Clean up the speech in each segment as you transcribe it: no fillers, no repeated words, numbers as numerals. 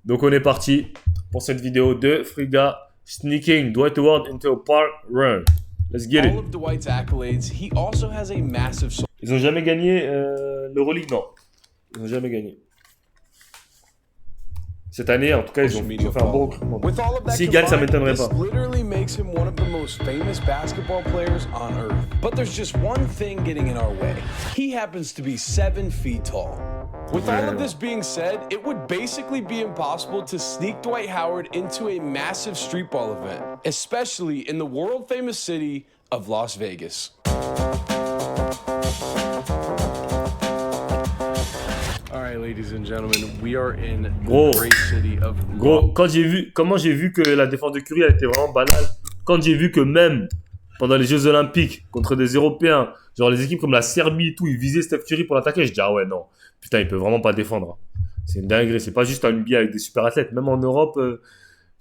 Donc on est parti pour cette vidéo de Friga sneaking Dwight Howard into a park run. Let's get it. All of Dwight's accolades, he also has a massive. Ils ont jamais gagné l'Euroleague, non. Ils ont jamais gagné. Cette année, en tout cas, ils ont fait un bon recrutement. S'ils gagnent, ça m'étonnerait pas. Literally makes him one of the most famous basketball players on earth. But there's just one thing getting in our way. He happens to be 7 feet tall. With all of this being said, it would basically be impossible to sneak Dwight Howard into a massive street ball event, especially in the world-famous city of Las Vegas. All right, ladies and gentlemen, we are in the great city of. Gros, comment j'ai vu que la défense de Curry elle était vraiment banale. Quand j'ai vu que même pendant les Jeux Olympiques contre des Européens, genre les équipes comme la Serbie et tout, ils visaient Steph Curry pour l'attaquer, je dis ah ouais non, putain il peut vraiment pas défendre. C'est une dinguerie, c'est pas juste un NBA avec des super athlètes, même en Europe,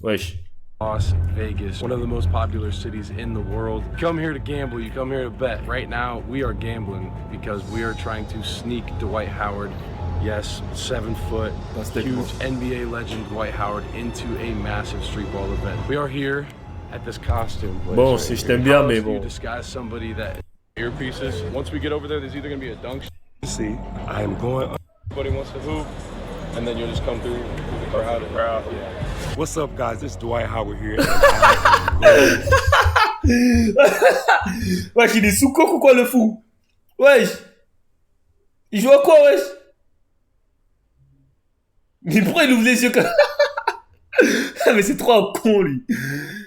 wesh. Las Vegas, one of the most popular cities in the world. You come here to gamble, you come here to bet. Right now, we are gambling because we are trying to sneak Dwight Howard, yes, 7 foot, huge NBA legend Dwight Howard, into a massive street ball event. We are here at this costume place. Bon, si je t'aime bien, mais bon. You disguise somebody that earpieces. Once we get over there, there's either going to be a dunk. See, I am going. Everybody wants to hoop, and then you'll just come through the crowd. Yeah. What's up, guys? It's Dwight Howard here. Wesh, il est sous coke ou quoi le fou? Wesh. Il joue à quoi, wesh? Mais pourquoi il ouvre les yeux comme Ah, mais c'est trop un con, lui.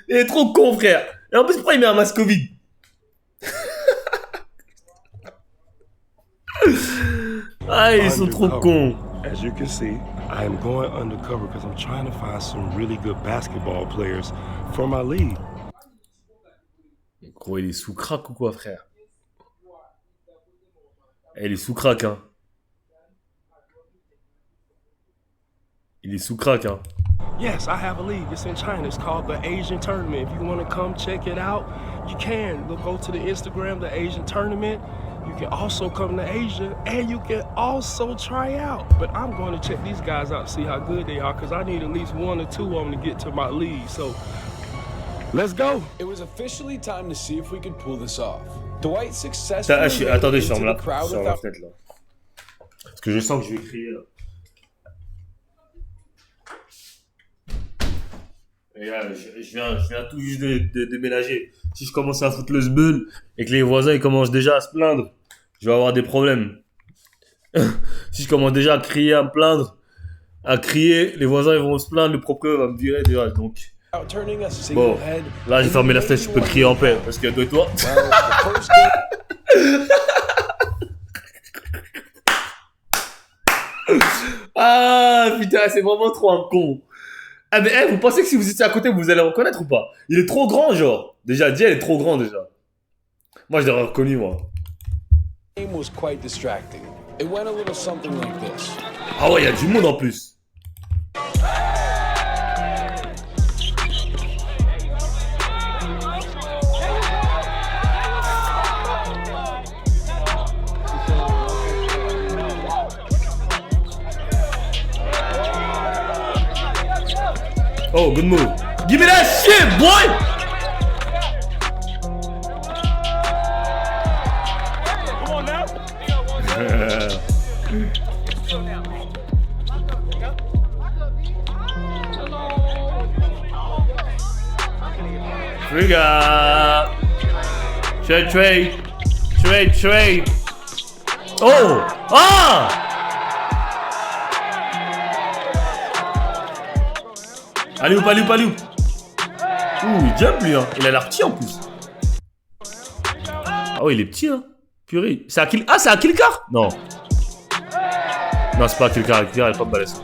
Il est trop con, frère. Et en plus, pourquoi il met un masque Covid? Ah, ils sont trop cons. As you can see, I am going undercover because I'm trying to find some really good basketball players for my league. Gros, il est sous crack ou quoi, frère? Il est sous crack, hein. Il est sous crack, hein. Yes, I have a league. It's in China. It's called the Asian Tournament. If you want to come check it out, you can. Look, go to the Instagram, the Asian Tournament. You can also come to Asia, and you can also try out. But I'm going to check these guys out to see how good they are, because I need at least 1 or 2 of them to get to my league. So, let's go. It was officially time to see if we could pull this off. Dwight successfully. Attendez, je ferme la fenêtre là. Parce que je sens que je vais crier là. Et là, je viens tout juste de déménager. Si je commence à foutre le sbeul et que les voisins ils commencent déjà à se plaindre, je vais avoir des problèmes. Si je commence déjà à crier, à me plaindre, à crier, les voisins ils vont se plaindre, le propriétaire va me virer déjà. Donc, bon, là j'ai fermé la fenêtre, je peux crier en paix parce que toi. Ah putain, c'est vraiment trop un con. Ah mais vous pensez que si vous étiez à côté vous allez reconnaître ou pas? Il est trop grand genre. Déjà Dia est trop grand déjà. Moi je l'aurais reconnu moi. Ah ouais, il y a du monde en plus. Oh, good move. Give me that shit, boy! Come on now. Friga! Trade. Oh! Ah! Allez, ouh. Ouh, il jump lui, hein. Il a l'air petit en plus. Ah ouais, il est petit, hein. Purée. C'est à kill... Ah, c'est à Killcar? Non. Non, c'est pas à Killcar. Killcar, elle est pas balèze.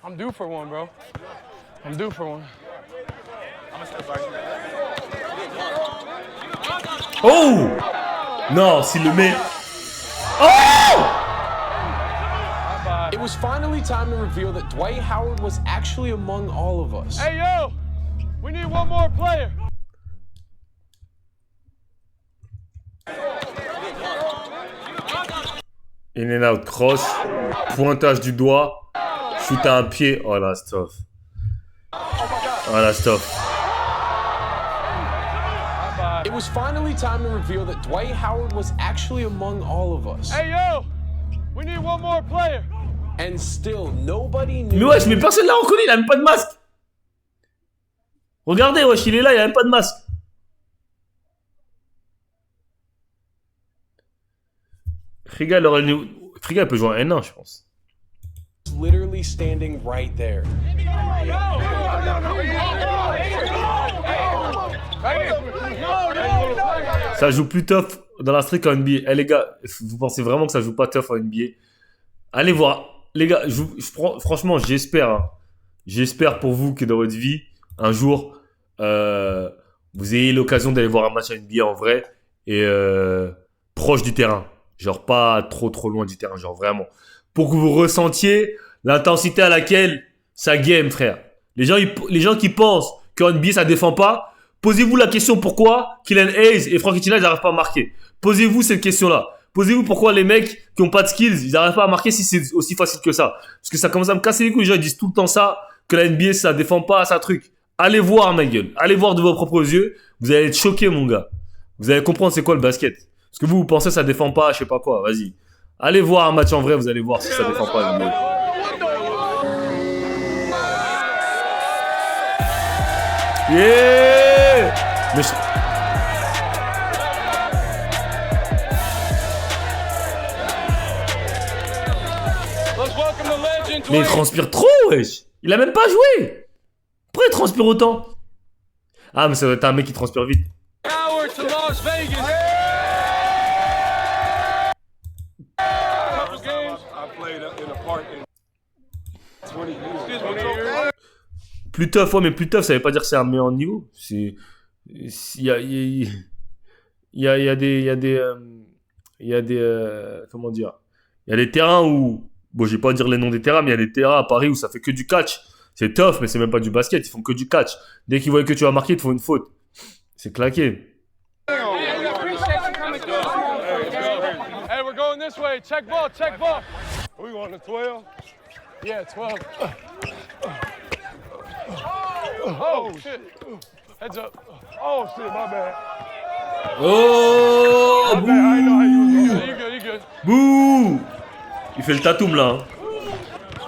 I'm due for one, bro. I'm due for one. Oh! Non, s'il le met... Oh! It was finally time to reveal that Dwight Howard was actually among all of us. Hey, yo! We need one more player. In and out cross. Pointage du doigt. Shoot à un pied. Oh la stuff. Oh la stuff. It was finally time to reveal that Dwight Howard was actually among all of us. Hey, yo! We need one more player. And still, nobody knew. Mais wesh, mais personne l'a reconnu, il a même pas de masque. Regardez, wesh, il est là, il a même pas de masque. Friga, il peut jouer en N1, je pense. Literally standing right there. Ça joue plus tough dans la streak en NBA. Eh les gars, vous pensez vraiment que ça joue pas tough en NBA? Allez voir. Les gars, franchement, j'espère. Hein. J'espère pour vous que dans votre vie, un jour, vous ayez l'occasion d'aller voir un match en NBA en vrai et proche du terrain. Genre pas trop loin du terrain, genre vraiment. Pour que vous ressentiez l'intensité à laquelle ça game, frère. Les gens qui pensent qu'en NBA ça défend pas, posez-vous la question pourquoi Killian Hayes et Frank Itina ils n'arrivent pas à marquer. Posez-vous cette question-là. Posez-vous pourquoi les mecs qui ont pas de skills, ils n'arrivent pas à marquer si c'est aussi facile que ça. Parce que ça commence à me casser les couilles. Les gens ils disent tout le temps ça, que la NBA ça défend pas, ça truc. Allez voir ma gueule. Allez voir de vos propres yeux. Vous allez être choqués mon gars. Vous allez comprendre c'est quoi le basket. Parce que vous pensez que ça défend pas, je sais pas quoi. Vas-y. Allez voir un match en vrai, vous allez voir si ça défend pas. Yeah! Mais il transpire trop, wesh! Il a même pas joué! Pourquoi il transpire autant? Ah, mais ça doit être un mec qui transpire vite. Howard to Las Vegas. Plus tough, ouais, mais plus tough, ça veut pas dire que c'est un meilleur niveau. Il y a des comment dire, il y a des terrains où, bon, je vais pas dire les noms des terrains, mais il y a des terrains à Paris où ça fait que du catch. C'est tough, mais c'est même pas du basket, ils font que du catch. Dès qu'ils voient que tu vas marquer, ils te font une faute. C'est claqué. Hey, we're going this way. Check ball, check ball. We going to 12? Yeah, 12. Oh, shit. Heads up. Oh, shit, my bad. Oh, My bad. I know how you good. You good, you good. bouh. Il fait le tatoum là. Hein.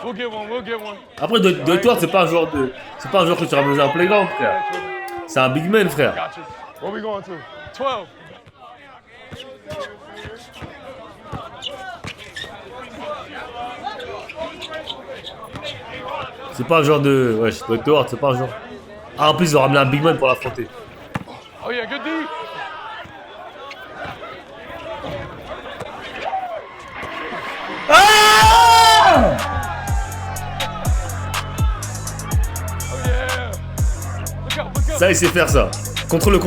We'll get one, we'll get one. Après, Dwight Howard, c'est pas un joueur que tu ramènes dans un playground, frère. C'est un big man, frère. Gotcha. Where we going to? 12. C'est pas un genre de... Ouais, Dwight Howard, c'est pas un genre... Ah, en plus, ils ont ramené un big man pour l'affronter. Oh yeah, good D. Ah! Oh yeah. Look up, look up. Ça, il sait faire ça. Contre-le.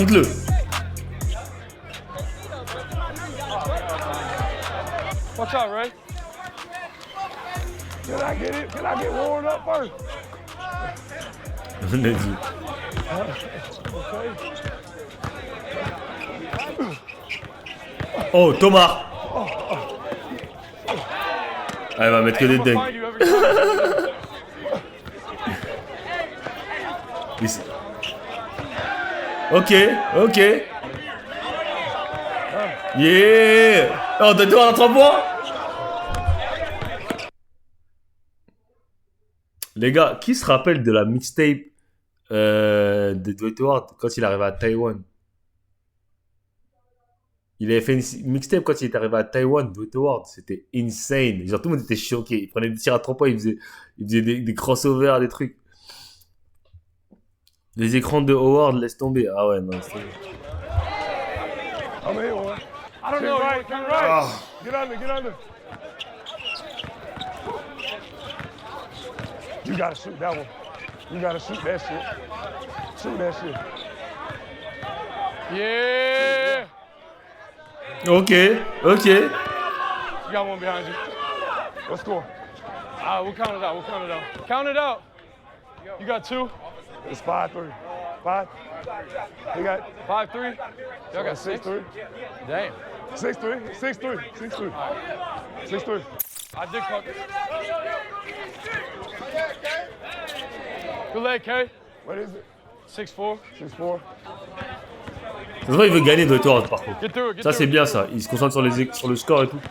Watch out, Ray. Can I get it? Can I get warmed up first? On a dit. Oh, Thomas. Ah, il va mettre que des dingues. Find you every time. Ok. Yeah. Oh, Dwight Howard à 3 points. Les gars, qui se rappelle de la mixtape de Dwight Howard quand il arrivait à Taïwan? Il avait fait une mixtape quand il est arrivé à Taïwan, Dwight Howard. C'était insane. Genre, tout le monde était choqué. Il prenait des tirs à 3 points, il faisait des crossovers, des trucs. Les écrans de Howard, laisse tomber. Ah ouais, non, c'est... I'm here, one. I don't know. Turn right. Get under. You gotta shoot that one. You gotta shoot that shit. Shoot that shit. Yeah. Ok. You got one behind you. Let's score. We'll count it out. Count it out. You got 2. It's 5-3. 5. You got 5-3. Y'all got 6-3. Damn. 6'3", 6'3", 6'3", 6'3". I did cook. Good leg, K. What is it? 6'4". 6'4". Ça se voit, il veut gagner Dwayne par contre. Get through it, get Ça, through c'est it. bien ça. Il se concentre sur le score et tout.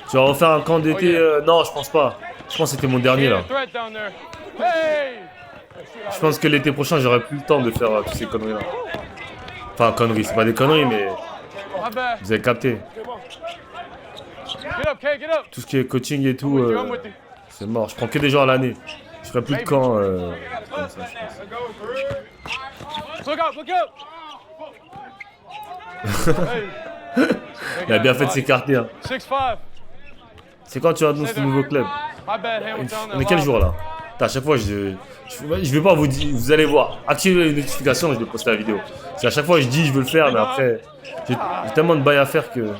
Tu vas refaire un camp d'été non, je pense pas. Je pense que c'était mon dernier là. Threat down there. Hey! Je pense que l'été prochain, j'aurai plus le temps de faire toutes ces conneries là. Enfin, conneries, c'est pas des conneries, mais My bad. vous avez capté. Get up, K, get up. Tout ce qui est coaching et tout, I'm with you. c'est mort. Je prends que des gens à l'année. Je ferai plus de camp comme ça, je pense. Look up, look up. Hey. Il a bien fait de s'écarter. Hein. 6'5". C'est quand tu vas dans ce nouveau club? My bad, Hamilton. On est quel jour là? À chaque fois, je vais pas vous dire, vous allez voir. Activez les notifications, je vais poster la vidéo. Parce qu'à chaque fois, je dis je veux le faire, mais après, j'ai tellement de bail à faire que.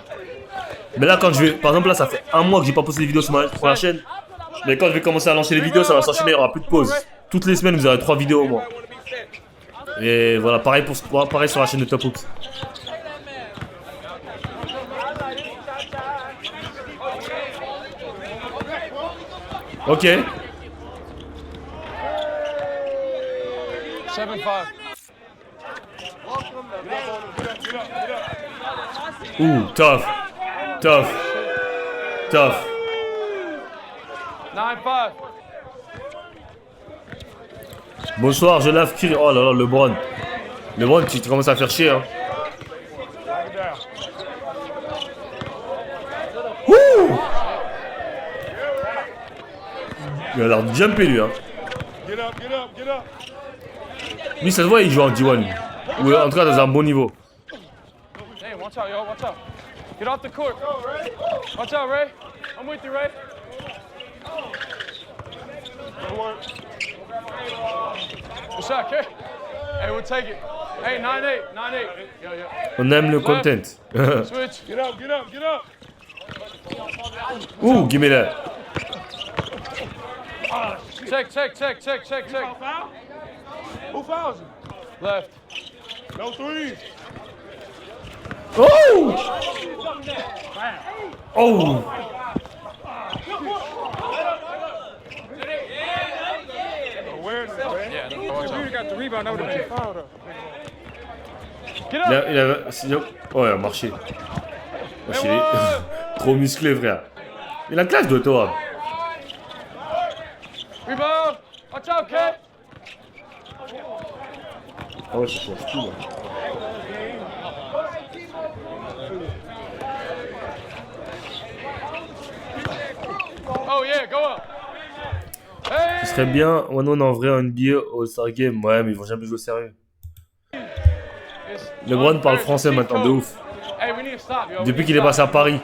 Mais là, quand je vais. Par exemple, là, ça fait un mois que j'ai pas posté de vidéo sur ma chaîne. Mais quand je vais commencer à lancer les vidéos, ça va s'enchaîner, il n'y aura plus de pause. Toutes les semaines, vous aurez 3 vidéos au moins. Et voilà, pareil sur la chaîne de Top Hoops. Ok. 7'5". Ouh, tough. Tough. Tough. 9'5". Bonsoir, je lave Kyrie. Oh là là, LeBron. LeBron, tu commences à faire chier. Hein. Ouh! Il a l'air de jumper lui. Hein. Get up, get up, get up. Lui, ça se voit, il joue en D1. Ou en tout cas, dans un bon niveau. Hey, watch out, yo, watch out. Get off the court. Watch out, Ray. I'm with you, Ray. Good shot, K. Hey, we'll take it. Hey, 9'8", 9'8". Yo, yo. On aime le content. Switch. Get up, get up, get up. Ouh, give me that. Check. Who fouls you? Left. No threes. Oh! Oh! Awareness, man. Yeah, you got the rebound. That would have been fouled up. Get up. Oh, il a marché. Wesh, il est trop musclé, frère. Il a classe de toi. Rebound. Watch out, Kat. Ah ouais, ça change tout, là. Oh yeah, go up. Hey. Ce serait bien, on en vrai en NBA All-Star Game. Ouais, mais ils vont jamais jouer au sérieux. LeBron parle français maintenant, de ouf. Hey, we need to stop, yo. Depuis qu'il est passé à Paris.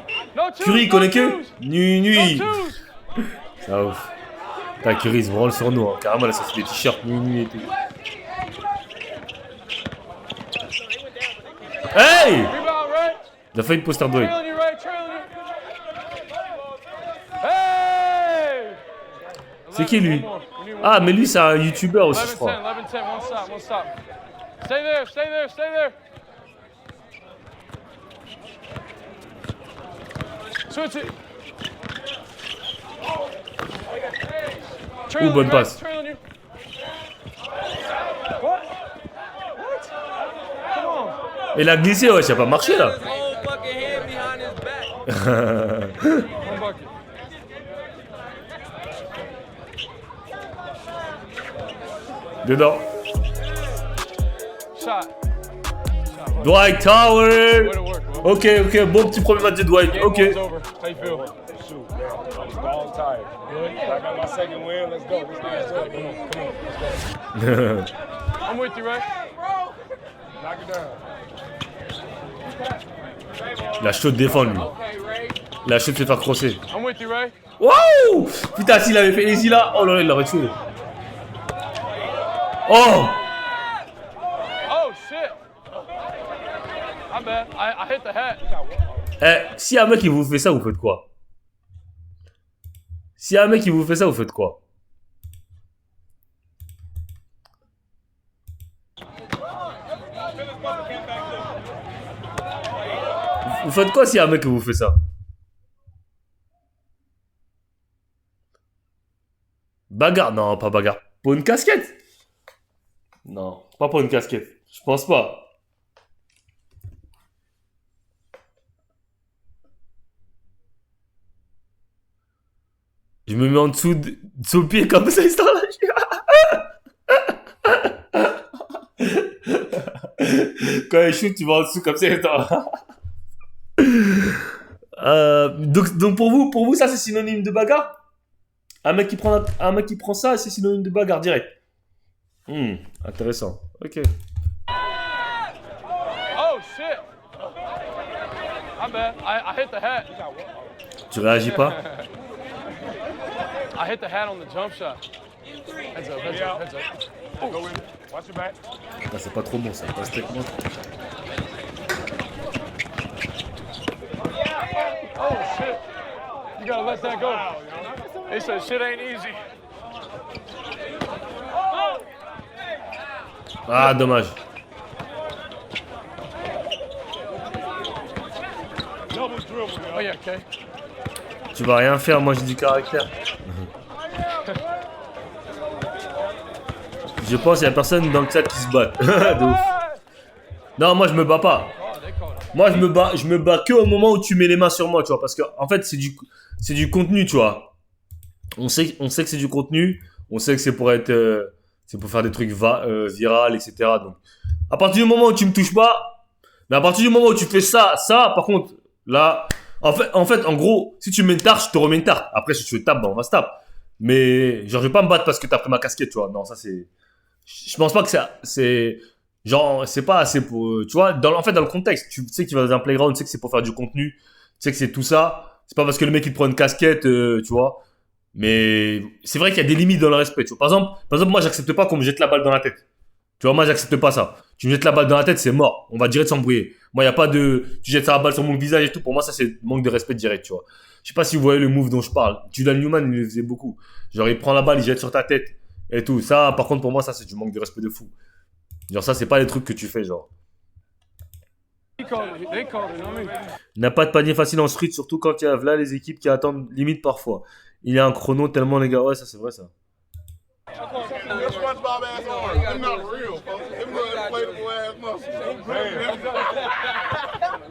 Curry, il connaît que nuit. Ça ouf. Putain, Curry, il se branle sur nous. Hein. Carrément, là, ça fait des t-shirts nuit et tout. Hey! Rebound, Ray. Il a failli poster Dwayne. Trailing you, Ray. Trailing you. Hey! C'est qui lui? Ah, mais lui, c'est un YouTuber aussi, je 11-10, crois. 11-10. One stop. Stay there. Switch it. Ouh, bonne passe. Trailing you. What? Come on. Il a glissé, ouais, ça a pas marché là. One bucket. Dedans. Shot. Dwight Tower. Way to work, bro. Ok, bon petit premier match de Dwight. Game Ok. one's over. How you feel? Shoot, man. I was dog tired. I got my second win. Let's go. This nigga's good. Come on. Let's go. I'm with you, Ray. Knock it down. Il a chaud de défendre lui. Il a chaud de se faire crosser. I'm with you, Ray. Waouh! Putain, s'il avait fait easy là, oh là là, il l'aurait tué. Oh! Oh, shit. My bad. I hit the hat. Eh, si un mec il vous fait ça, vous faites quoi? Si un mec il vous fait ça, vous faites quoi? Vous faites quoi s'il y a un mec qui vous fait ça? Bagarre? Non, pas bagarre. Pour une casquette? Non, pas pour une casquette. Je pense pas. Je me mets en dessous de son pied comme ça, histoire là. Quand il shoot, tu vas en dessous comme ça, histoire. Donc pour vous, ça c'est synonyme de bagarre? Un mec qui prend ça, c'est synonyme de bagarre direct. Intéressant. Ok. Oh shit! My bad. I hit the hat. Tu réagis pas? I hit the hat on the jump shot. Heads up, heads up, heads up. Go in. Watch your back. Ah, c'est pas trop bon ça. Reste avec moi. Oh shit! You gotta let that go. They said shit ain't easy. Ah, dommage. Double dribble, Oh yeah, okay. Tu vas rien faire, moi j'ai du caractère. Je pense qu'il y a personne dans le chat qui se bat. De ouf. Non, moi je me bats pas. Moi je me bats que au moment où tu mets les mains sur moi, tu vois, parce que en fait c'est du contenu, tu vois. On sait que c'est du contenu, on sait que c'est pour être c'est pour faire des trucs viral, etc. Donc à partir du moment où tu me touches pas, mais à partir du moment où tu fais ça par contre là en fait en gros si tu me mets une tarte, je te remets une tarte. Après si tu veux tape, ben on va se taper. Mais genre je vais pas me battre parce que t'as pris ma casquette, tu vois. Non, ça c'est je pense pas que c'est genre c'est pas assez pour tu vois en fait dans le contexte, tu sais que tu vas dans un playground, tu sais que c'est pour faire du contenu, tu sais que c'est tout ça. C'est pas parce que le mec il te prend une casquette, tu vois. Mais c'est vrai qu'il y a des limites dans le respect, tu vois. Par exemple, moi j'accepte pas qu'on me jette la balle dans la tête. Tu vois, moi j'accepte pas ça. Tu me jettes la balle dans la tête, c'est mort. On va direct s'embrouiller. Moi y a pas de tu jettes la balle sur mon visage et tout. Pour moi ça c'est manque de respect direct, tu vois. Je sais pas si vous voyez le move dont je parle. Julian Newman il le faisait beaucoup. Genre il prend la balle, il jette sur ta tête et tout. Ça par contre pour moi ça c'est du manque de respect de fou. Genre ça c'est pas les trucs que tu fais genre. N'a pas de panier facile en street, surtout quand il y a là les équipes qui attendent limite parfois. Il y a un chrono tellement les gars, ouais ça c'est vrai ça. SpongeBob ass arms. Them not real, folks. Them little inflatable ass muscles.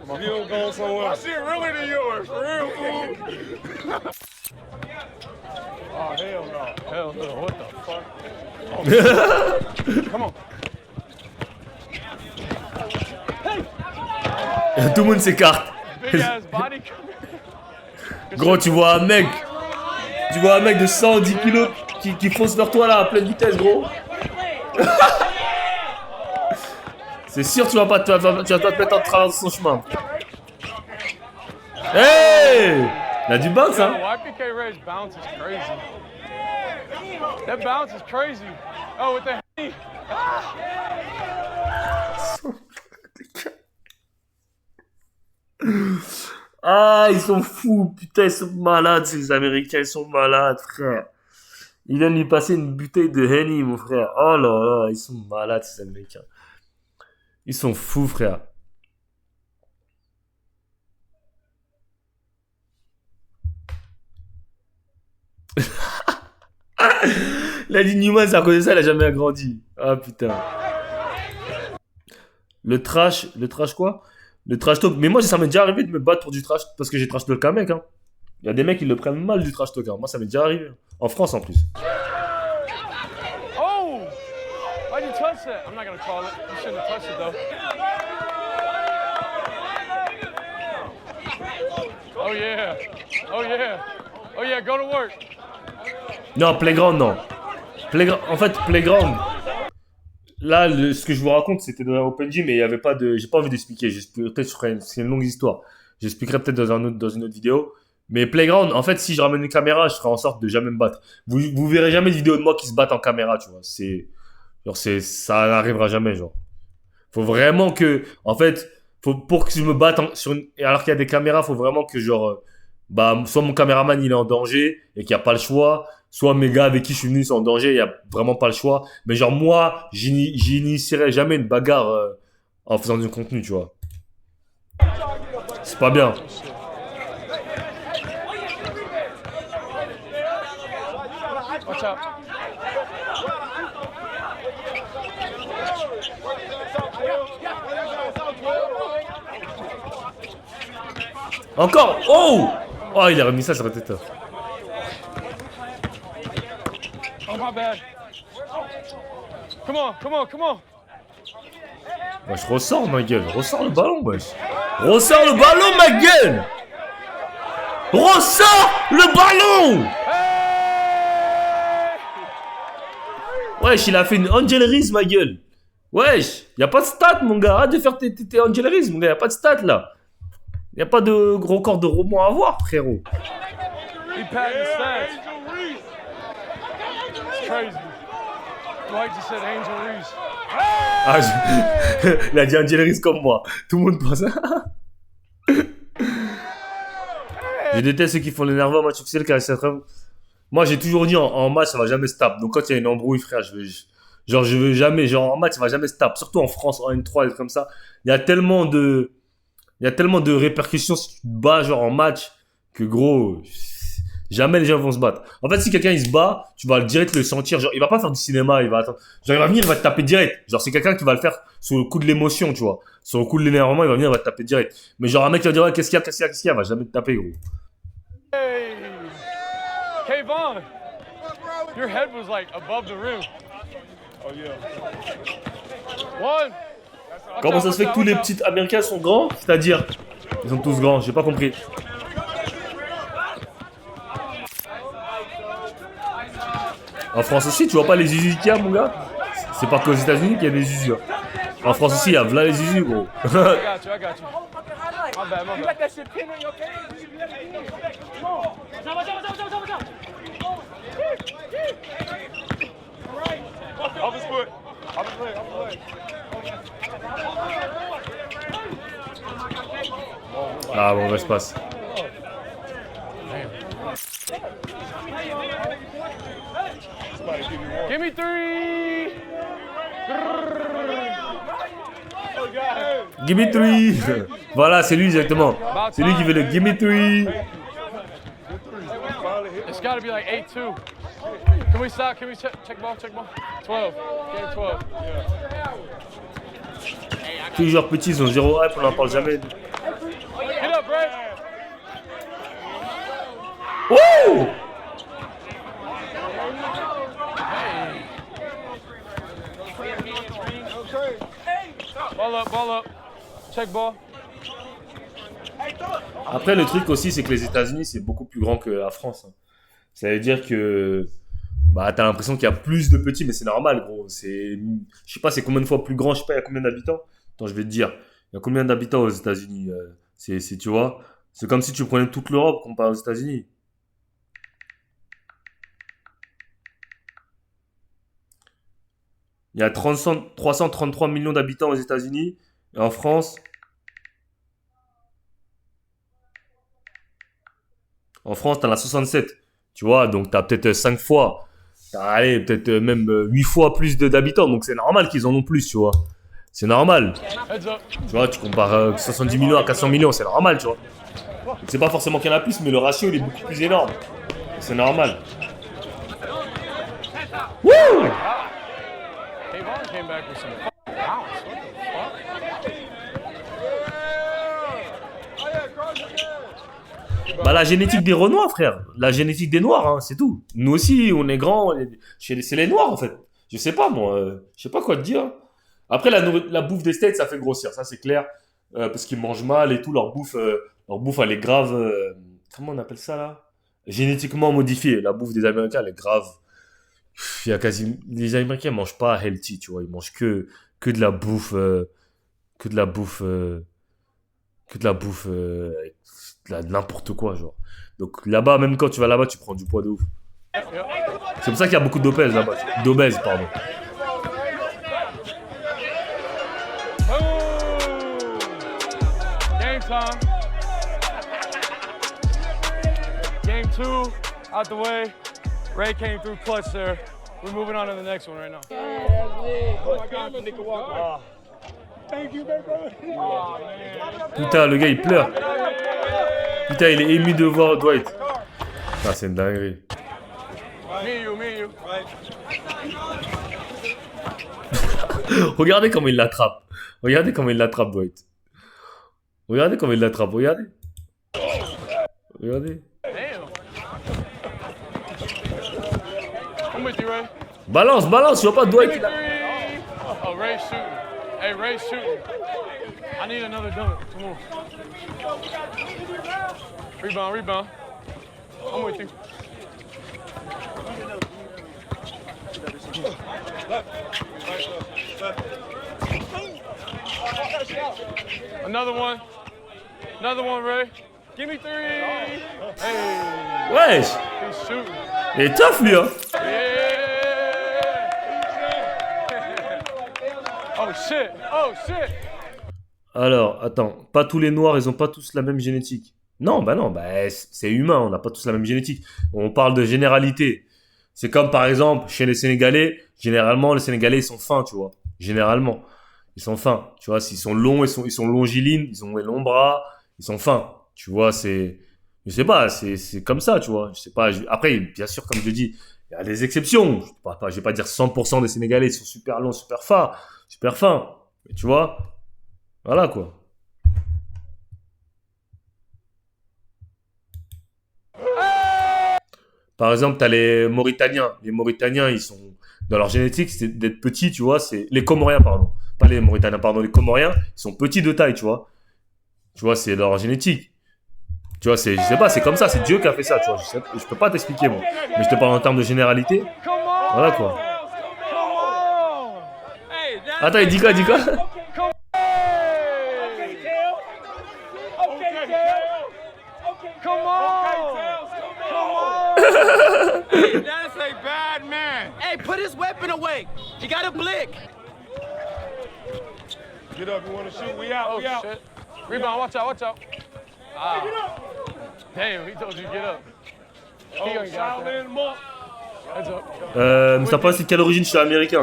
Man. You going somewhere? My shit realer than yours, for real, fool. Oh hell no. Hell no. What the fuck? Come on. Tout le monde s'écarte. Big ass body. Gros, tu vois un mec de 110 kilos qui fonce vers toi là à pleine vitesse, gros. C'est sûr tu vas pas te mettre en travers de son chemin. Hey! Il a du bounce, hein? YPK Ray's bounce is crazy. That bounce is crazy. Oh, with the Ah, ils sont fous, putain, ils sont malades, ces Américains, ils sont malades, frère. Ils viennent lui passer une bouteille de Henny, mon frère. Oh là là, ils sont malades, ces Américains. Ils sont fous, frère. Il a dit Newman, c'est à cause de ça, il a jamais grandi. Ah putain. Le trash quoi? Le trash talk. Mais moi, ça m'est déjà arrivé de me battre pour du trash parce que j'ai trash talk un mec. Hein. Il y a des mecs qui le prennent mal du trash talk. Hein. Moi, ça m'est déjà arrivé. En France en plus. Oh! Why'd you touch that? I'm not gonna call it. You shouldn't have touched it though. Oh yeah. Oh yeah. Oh yeah, go to work. Non, Playground, non. En fait, Playground. Là, ce que je vous raconte, c'était dans un Open Gym et il y avait pas de. J'ai pas envie d'expliquer. C'est une longue histoire. J'expliquerai peut-être dans une autre vidéo. Mais Playground, en fait, si je ramène une caméra, je ferai en sorte de jamais me battre. Vous verrez jamais de vidéo de moi qui se battent en caméra, tu vois. Ça n'arrivera jamais, genre. Faut vraiment que, en fait, pour que je me batte alors qu'il y a des caméras, faut vraiment que, genre, soit mon caméraman il est en danger et qu'il n'y a pas le choix, soit mes gars avec qui je suis venu sont en danger, il n'y a vraiment pas le choix. Mais genre, moi, j'initierai jamais une bagarre en faisant du contenu, tu vois. C'est pas bien. Watch out. Encore. Oh. Oh, il a remis ça sur la tête. Oh, my bad. Come on, come on, come on. Wesh, ressors ma gueule. Ressors le ballon, wesh. Ressors le ballon, ma gueule. Ressors le ballon. Wesh, il a fait une Angel Reese, ma gueule. Wesh, y'a pas de stats, mon gars. Arrête de faire tes Angel Reese, mon gars. Y'a pas de stats, là. Y'a pas de record de rebond à avoir, frérot. He patting the stats. It's crazy. Dwight just said Angel Reese. Ah, il a dit Angel Reese comme moi. Tout le monde pense. Je déteste ceux qui font les nerveux en match officiel car moi j'ai toujours dit en match ça va jamais se taper. Donc quand il y a une embrouille, frère, je veux jamais, genre en match ça va jamais se taper. Surtout en France, en N3 et comme ça. Il y a tellement de répercussions si tu te bats genre en match que gros, jamais les gens vont se battre. En fait, si quelqu'un il se bat, tu vas direct le sentir. Genre, il va pas faire du cinéma, il va attendre. Genre, il va venir, il va te taper direct. Genre, c'est quelqu'un qui va le faire sur le coup de l'émotion, tu vois. Sur le coup de l'énervement, il va venir, il va te taper direct. Mais genre, un mec qui va dire, ouais, qu'est-ce qu'il y a, il va jamais te taper, gros. Hey, Kayvon, your head was like above the rim. Oh yeah. One. Comment ça se fait que tous les petits Américains sont grands? C'est-à-dire, ils sont tous grands, j'ai pas compris. En France aussi, tu vois pas les Zuzu qu'il y a, mon gars? C'est pas qu'aux États-Unis qu'il y a des Zuzu. En France aussi, il y a v'là les Zuzu, gros. I got you. My bad, my bad. Off his foot. Off his leg. Off his leg. Ah bon, va se passe. Give me 3. Give me 3. Voilà, c'est lui exactement. C'est lui qui veut le give me 3. It's got to be like 8-2. Can we stop? Can we check ball? Check ball. 12. Game 12. Tous les joueurs petits, ils ont 0 hype, on n'en parle jamais. Get up, Brett. Oh! Ball up. Check ball. Après, le truc aussi, c'est que les États-Unis, c'est beaucoup plus grand que la France. Ça veut dire que bah, t'as l'impression qu'il y a plus de petits, mais c'est normal, gros. Je sais pas, c'est combien de fois plus grand, je sais pas, il y a combien d'habitants. Attends, je vais te dire. Il y a combien d'habitants aux États-Unis tu vois, c'est comme si tu prenais toute l'Europe comparé aux États-Unis. Il y a 333 millions d'habitants aux États-Unis. Et en France, t'en as 67. Tu vois, donc t'as peut-être 5 fois. Allez, peut-être même 8 fois plus d'habitants. Donc c'est normal qu'ils en ont plus, tu vois. C'est normal. Tu vois, tu compares 70 millions à 400 millions, c'est normal, tu vois. C'est pas forcément qu'il y en a plus, mais le ratio, il est beaucoup plus énorme. C'est normal. Wouh! Kayvon came back with some bounce. What the fuck? Bah, la génétique des Renois, frère. La génétique des Noirs, hein, c'est tout. Nous aussi, on est grands. C'est les Noirs, en fait. Je sais pas, moi. Je sais pas quoi te dire. Après, la bouffe des States, ça fait grossir. Ça, c'est clair. Parce qu'ils mangent mal et tout. Leur bouffe, elle est grave. Comment on appelle ça, là? Génétiquement modifiée. La bouffe des Américains, elle est grave. Il y a les Américains ne mangent pas healthy, tu vois. Ils mangent que de la bouffe. De n'importe quoi, genre. Donc là-bas, même quand tu vas là-bas, tu prends du poids de ouf. C'est pour ça qu'il y a beaucoup d'obèses là-bas. D'obèses, pardon. Game time. Game 2 out the way. Ray came through clutch there. We're moving on to the next one right now. Putain, le gars, il pleure. Putain, il est ému de voir Dwight. Ah, c'est une dinguerie. Me and you. Regardez comment il l'attrape. Regardez comment il l'attrape, Dwight. Regardez comment il l'attrape. Regardez. Regardez. Damn. I'm with you, Ray. Balance, balance. Tu vois pas Dwight. Oh, Ray's shooting. Hey, Ray's shooting. I need another dunk. Come on. Rebound. I'm with you. Another one, Ray. Give me 3. Hey, Wesh. he's shooting. Il est tough, lui, hein. Yeah. Oh shit. Alors, attends. Pas tous les noirs, ils ont pas tous la même génétique. Non, bah, c'est humain. On n'a pas tous la même génétique. On parle de généralité. C'est comme, par exemple, chez les Sénégalais. Généralement, les Sénégalais, ils sont fins, tu vois. Généralement. Ils sont fins. Tu vois, s'ils sont longs, ils sont longilines. Ils ont les longs bras. Ils sont fins. Tu vois, c'est... Je sais pas, c'est comme ça, tu vois. Je sais pas. Après, bien sûr, comme je dis, il y a des exceptions. Je vais pas dire 100% des Sénégalais sont super longs, super fins. Mais tu vois, voilà, quoi. Par exemple, t'as les Mauritaniens. Les Mauritaniens, ils sont... Dans leur génétique, c'est d'être petits, tu vois. C'est les Comoriens, pardon. Pas les Mauritaniens, pardon. Les Comoriens, ils sont petits de taille, tu vois. Tu vois, c'est leur génétique. Tu vois, je sais pas, c'est comme ça. C'est Dieu qui a fait ça, tu vois. Je peux pas t'expliquer, moi. Mais je te parle en termes de généralité. Voilà, quoi. Attends, il dit quoi? Hey, that's a bad man. Hey, put his weapon away. He got a blick. Get up, you want to shoot? We out, Oh we out. shit. Rebound, watch out. Damn, he told you to get up. He Oh, gonna get out there. Shaolin Monk. Heads up. Mustapha, c'est de quelle origine? Je suis américain.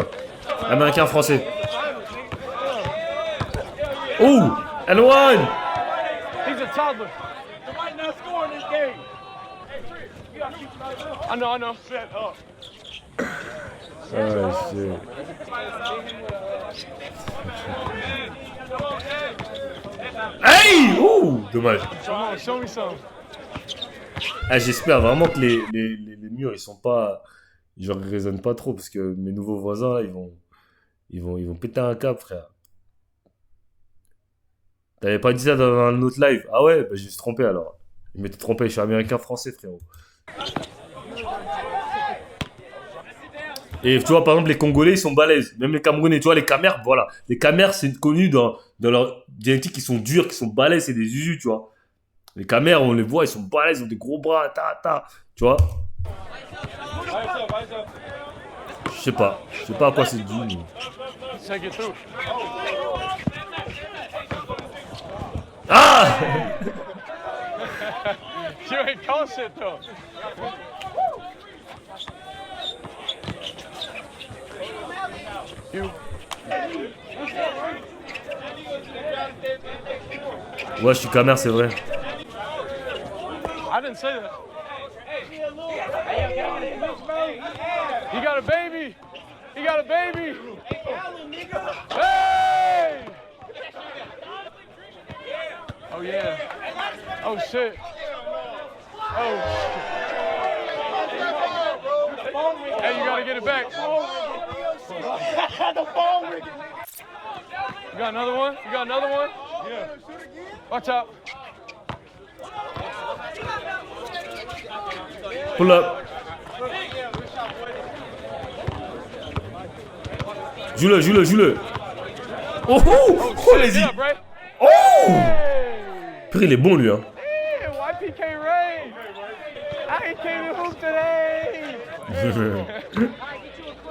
Américain-français. Oh! L1! He's a toddler. You might not score in this game. I know. Set up. Hey! Oh! Dommage. Come on, show me some. Ah, j'espère vraiment que les murs, ils sont pas... Ils résonnent pas trop, parce que mes nouveaux voisins, là, ils vont péter un câble, frère. T'avais pas dit ça dans un autre live? Ah ouais? Bah, je me suis trompé, alors. Je m'étais trompé, je suis américain-français, frérot. Et tu vois, par exemple, les Congolais, ils sont balèzes. Même les Camerounais, tu vois, les Camers, voilà. Les Camers, c'est connu dans leur génétique, ils sont durs, qui sont balèzes, c'est des usus, tu vois. Les Camers, on les voit, ils sont balèzes, ils ont des gros bras, tu vois. Je sais pas à quoi c'est dû. Mais... Take it through. Ah! You ain't call shit though. You. Ouais, je suis Camer, c'est vrai. I didn't say that. He got a baby. Hey! Oh yeah. Oh shit. Oh. Hey, you gotta get it back. You got another one? Yeah. Watch out. Pull up. Joue-le. Oh, les Get up, Ray. Oh! Pire, il est bon, lui, hein. Damn, YPK Ray. I came to hoop today.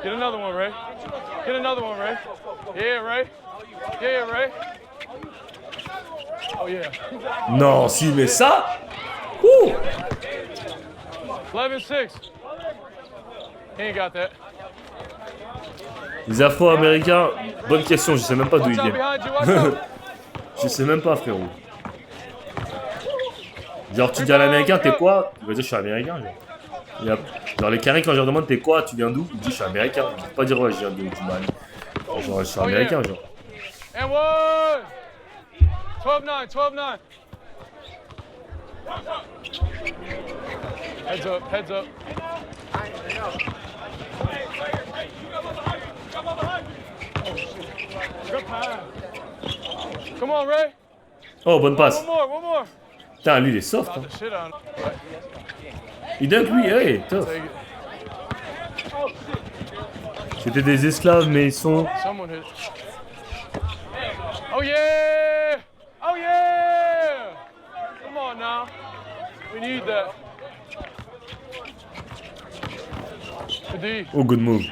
Get another one, Ray. Yeah, Ray. Oh, yeah. Non, si, mais ça... Ouh! 11-6. He ain't got that. Les Afro-Américains, bonne question, je sais même pas d'où Watch ils out viennent. behind you. Watch out. Je sais même pas, frérot. Genre, tu dis à l'américain, t'es quoi? Il va dire, je suis américain. Genre, les carrés, quand je leur demande, t'es quoi? Tu viens d'où? Il dit, je suis américain. Il peut pas dire, ouais, je viens du Mali. Genre, je suis américain, genre. And one. 12-9, 12-9. Heads up, heads up. Good pass. Come on, Ray. Oh, bonne passe. One more. Putain, lui, il est soft. Hein. Knock the shit out of him. Il dunk, lui, hey, tough. Take it. C'était des esclaves, mais ils sont... Someone hit. Oh yeah! Oh yeah! Come on now. We need that. Good D. Oh, good move.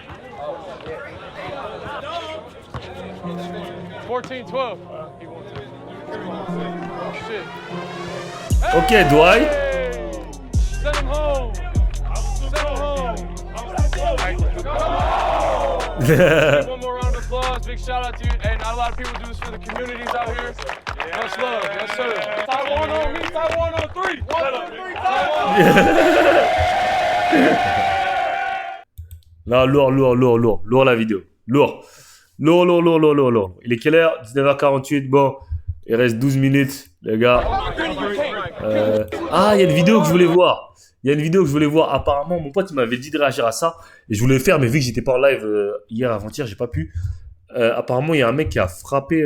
14-12. Shit. Ok, Dwight. Hey! Send him home. Send him home. One more round of applause. Big shout out to you. And not a lot of people do this for the communities out here. Much love. Yes, sir. Taiwan on me. Taiwan on 3. 1, 2, 3. Taiwan. Non, lourd la vidéo. Lourd. Il est quelle heure? 19h48, bon. Il reste 12 minutes, les gars. Ah, il y a une vidéo que je voulais voir. Apparemment, mon pote, il m'avait dit de réagir à ça. Et je voulais le faire, mais vu que j'étais pas en live hier, avant-hier, j'ai pas pu. Apparemment, il y a un mec qui a frappé